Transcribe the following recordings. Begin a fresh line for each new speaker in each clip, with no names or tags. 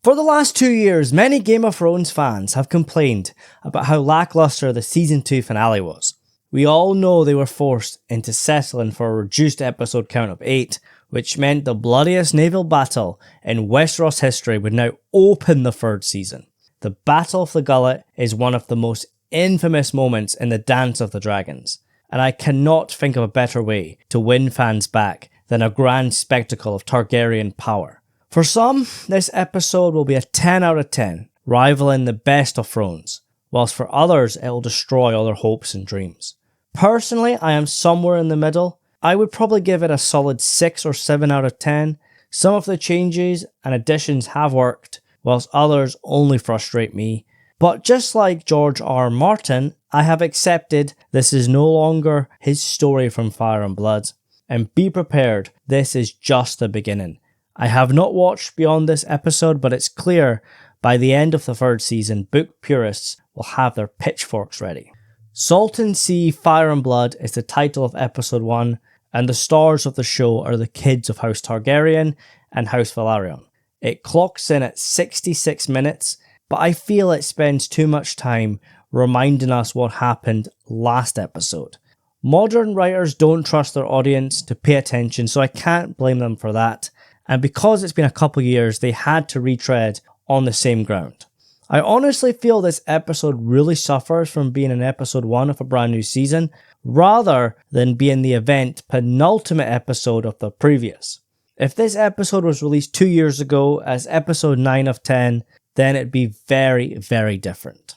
For the last 2 years, many Game of Thrones fans have complained about how lackluster the Season 2 finale was. We all know they were forced into settling for a reduced episode count of 8, which meant the bloodiest naval battle in Westeros history would now open the third season. The Battle of the Gullet is one of the most infamous moments in the Dance of the Dragons, and I cannot think of a better way to win fans back than a grand spectacle of Targaryen power. For some, this episode will be a 10 out of 10, rivaling the best of Thrones, whilst for others it will destroy all their hopes and dreams. Personally, I am somewhere in the middle. I would probably give it a solid 6 or 7 out of 10. Some of the changes and additions have worked, whilst others only frustrate me. But just like George R. Martin, I have accepted this is no longer his story from Fire and Blood. And be prepared, this is just the beginning. I have not watched beyond this episode, but it's clear by the end of the third season, book purists will have their pitchforks ready. Salton Sea Fire and Blood is the title of episode 1, and the stars of the show are the kids of House Targaryen and House Velaryon. It clocks in at 66 minutes, but I feel it spends too much time reminding us what happened last episode. Modern writers don't trust their audience to pay attention, so I can't blame them for that. And because it's been a couple years, they had to retread on the same ground. I honestly feel this episode really suffers from being an episode 1 of a brand new season, rather than being the event penultimate episode of the previous. If this episode was released 2 years ago as episode 9 of 10, then it'd be very, very different.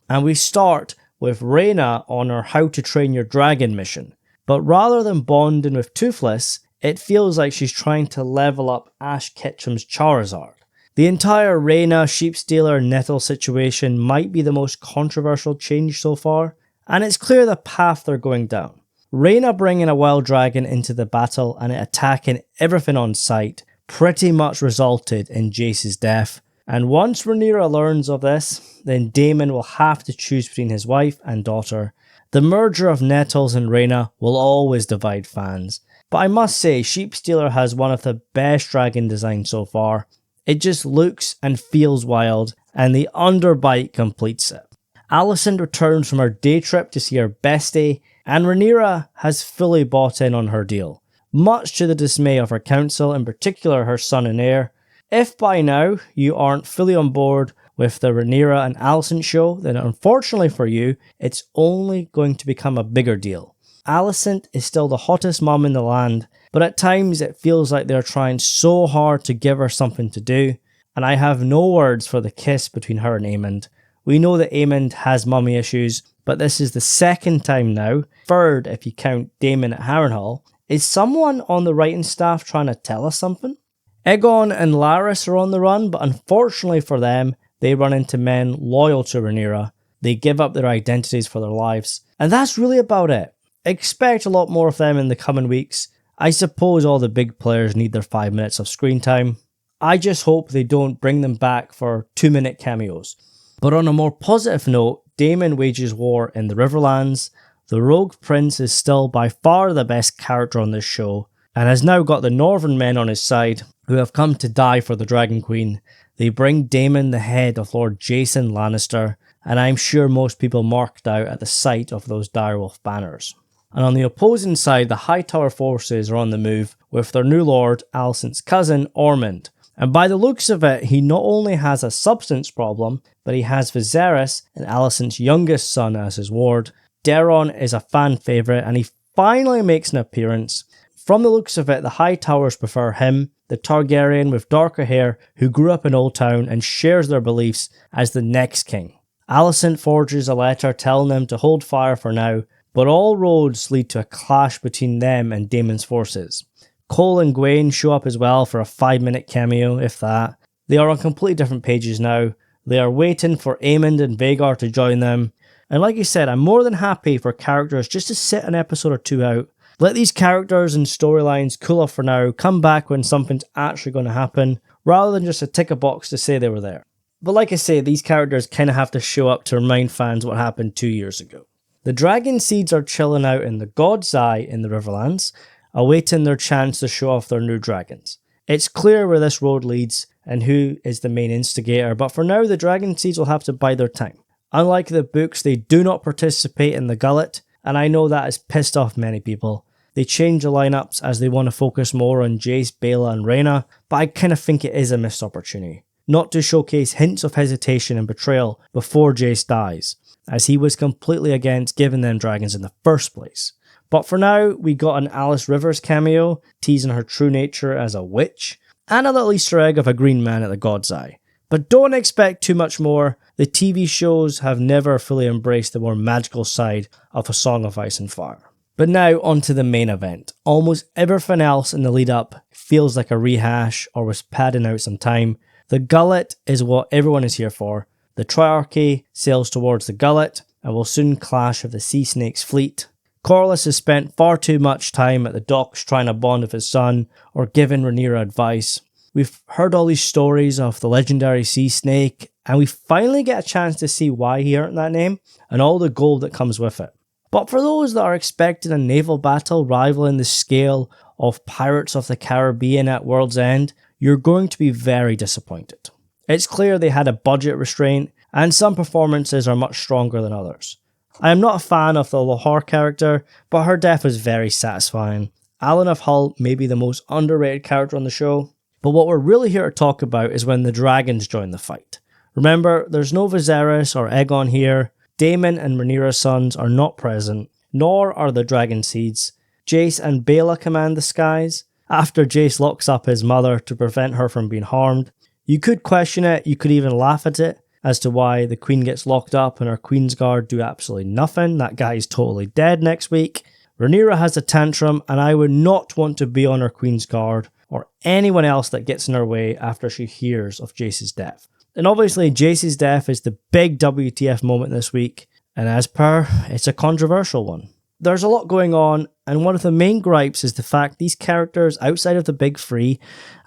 And we start with Rhaena on her How to Train Your Dragon mission, but rather than bonding with Toothless, it feels like she's trying to level up Ash Ketchum's Charizard. The entire Rhaena Sheepstealer Nettle situation might be the most controversial change so far, and it's clear the path they're going down. Rhaena bringing a wild dragon into the battle and it attacking everything on sight pretty much resulted in Jace's death, and once Rhaenyra learns of this, then Daemon will have to choose between his wife and daughter. The merger of Nettles and Rhaena will always divide fans, but I must say Sheepstealer has one of the best dragon designs so far. It just looks and feels wild, and the underbite completes it. Alicent returns from her day trip to see her bestie, and Rhaenyra has fully bought in on her deal, much to the dismay of her council, in particular her son and heir. If by now you aren't fully on board with the Rhaenyra and Alicent show, then unfortunately for you, it's only going to become a bigger deal. Alicent is still the hottest mom in the land, but at times it feels like they're trying so hard to give her something to do, and I have no words for the kiss between her and Aemond. We know that Aemond has mummy issues, but this is the second time now, third if you count Daemon at Harrenhal. Is someone on the writing staff trying to tell us something? Aegon and Larys are on the run, but unfortunately for them, they run into men loyal to Rhaenyra. They give up their identities for their lives, and that's really about it. Expect a lot more of them in the coming weeks. I suppose all the big players need their 5 minutes of screen time. I just hope they don't bring them back for 2-minute cameos. But on a more positive note, Daemon wages war in the Riverlands. The Rogue Prince is still by far the best character on this show, and has now got the Northern men on his side, who have come to die for the Dragon Queen. They bring Daemon the head of Lord Jason Lannister, and I'm sure most people marked out at the sight of those direwolf banners. And on the opposing side, the Hightower forces are on the move with their new lord, Alicent's cousin, Ormond. And by the looks of it, he not only has a substance problem, but he has Viserys and Alicent's youngest son as his ward. Daeron is a fan favourite, and he finally makes an appearance. From the looks of it, the Hightowers prefer him, the Targaryen with darker hair who grew up in Old Town and shares their beliefs, as the next king. Alicent forges a letter telling them to hold fire for now, but all roads lead to a clash between them and Daemon's forces. Cole and Gwaine show up as well for a 5-minute cameo, if that. They are on completely different pages now. They are waiting for Aemond and Vhagar to join them. And like I said, I'm more than happy for characters just to sit an episode or two out. Let these characters and storylines cool off for now, come back when something's actually going to happen, rather than just a tick a box to say they were there. But like I say, these characters kind of have to show up to remind fans what happened 2 years ago. The dragon seeds are chilling out in the God's Eye in the Riverlands, awaiting their chance to show off their new dragons. It's clear where this road leads, and who is the main instigator, but for now the Dragon Seeds will have to bide their time. Unlike the books, they do not participate in the Gullet, and I know that has pissed off many people. They change the lineups as they want to focus more on Jace, Bela and Rhaena, but I kind of think it is a missed opportunity, not to showcase hints of hesitation and betrayal before Jace dies, as he was completely against giving them dragons in the first place. But for now, we got an Alice Rivers cameo, teasing her true nature as a witch, and a little Easter egg of a green man at the God's Eye. But don't expect too much more. The TV shows have never fully embraced the more magical side of A Song of Ice and Fire. But now onto the main event. Almost everything else in the lead up feels like a rehash or was padding out some time. The Gullet is what everyone is here for. The Triarchy sails towards the Gullet and will soon clash with the Sea Snake's fleet. Corlys has spent far too much time at the docks trying to bond with his son or giving Rhaenyra advice. We've heard all these stories of the legendary Sea Snake, and we finally get a chance to see why he earned that name and all the gold that comes with it. But for those that are expecting a naval battle rivaling the scale of Pirates of the Caribbean at World's End, you're going to be very disappointed. It's clear they had a budget restraint, and some performances are much stronger than others. I am not a fan of the Lahore character, but her death was very satisfying. Alan of Hull may be the most underrated character on the show, but what we're really here to talk about is when the dragons join the fight. Remember, there's no Viserys or Aegon here, Daemon and Rhaenyra's sons are not present, nor are the Dragon Seeds. Jace and Bela command the skies, after Jace locks up his mother to prevent her from being harmed. You could question it, you could even laugh at it, as to why the Queen gets locked up and her Queensguard do absolutely nothing. That guy is totally dead next week. Rhaenyra has a tantrum, and I would not want to be on her Queensguard or anyone else that gets in her way after she hears of Jace's death. And obviously, Jace's death is the big WTF moment this week, and as per, it's a controversial one. There's a lot going on, and one of the main gripes is the fact these characters outside of the big three,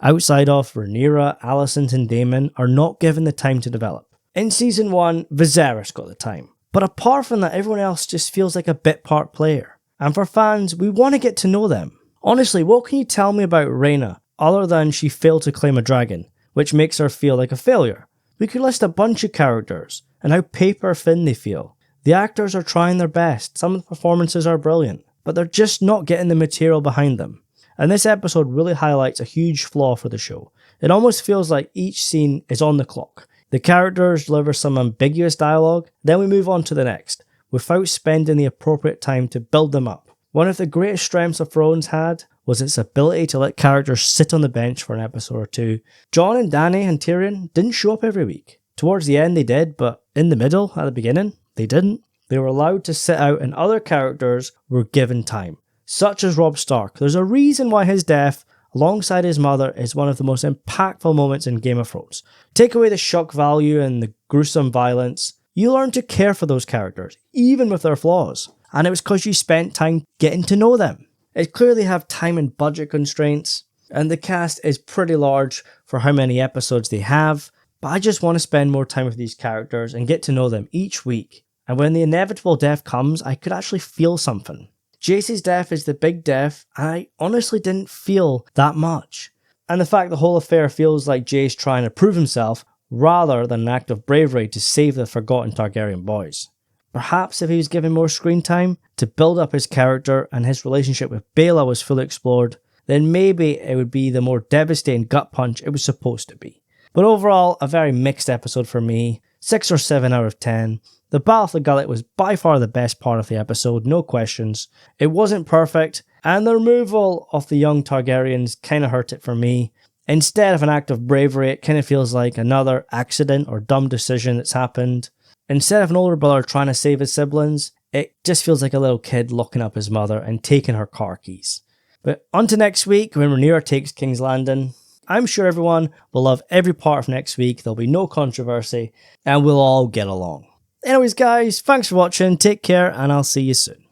outside of Rhaenyra, Alicent and Daemon, are not given the time to develop. In Season 1, Viserys got the time, but apart from that, everyone else just feels like a bit part player. And for fans, we want to get to know them. Honestly, what can you tell me about Rhaena, other than she failed to claim a dragon, which makes her feel like a failure? We could list a bunch of characters, and how paper thin they feel. The actors are trying their best, some of the performances are brilliant, but they're just not getting the material behind them. And this episode really highlights a huge flaw for the show. It almost feels like each scene is on the clock. The characters deliver some ambiguous dialogue, then we move on to the next, without spending the appropriate time to build them up. One of the greatest strengths of Thrones had was its ability to let characters sit on the bench for an episode or two. Jon and Dany and Tyrion didn't show up every week. Towards the end they did, but in the middle, at the beginning, they didn't. They were allowed to sit out and other characters were given time, such as Robb Stark. There's a reason why his death, alongside his mother, is one of the most impactful moments in Game of Thrones. Take away the shock value and the gruesome violence, you learn to care for those characters, even with their flaws. And it was because you spent time getting to know them. It clearly have time and budget constraints, and the cast is pretty large for how many episodes they have, but I just want to spend more time with these characters and get to know them each week. And when the inevitable death comes, I could actually feel something. Jace's death is the big death, and I honestly didn't feel that much. And the fact the whole affair feels like Jace trying to prove himself, rather than an act of bravery to save the forgotten Targaryen boys. Perhaps if he was given more screen time to build up his character and his relationship with Bela was fully explored, then maybe it would be the more devastating gut punch it was supposed to be. But overall, a very mixed episode for me, 6 or 7 out of 10. The Battle of the Gullet was by far the best part of the episode, no questions. It wasn't perfect, and the removal of the young Targaryens kinda hurt it for me. Instead of an act of bravery, it kinda feels like another accident or dumb decision that's happened. Instead of an older brother trying to save his siblings, it just feels like a little kid locking up his mother and taking her car keys. But on to next week when Rhaenyra takes King's Landing. I'm sure everyone will love every part of next week, there'll be no controversy, and we'll all get along. Anyways guys, thanks for watching, take care, and I'll see you soon.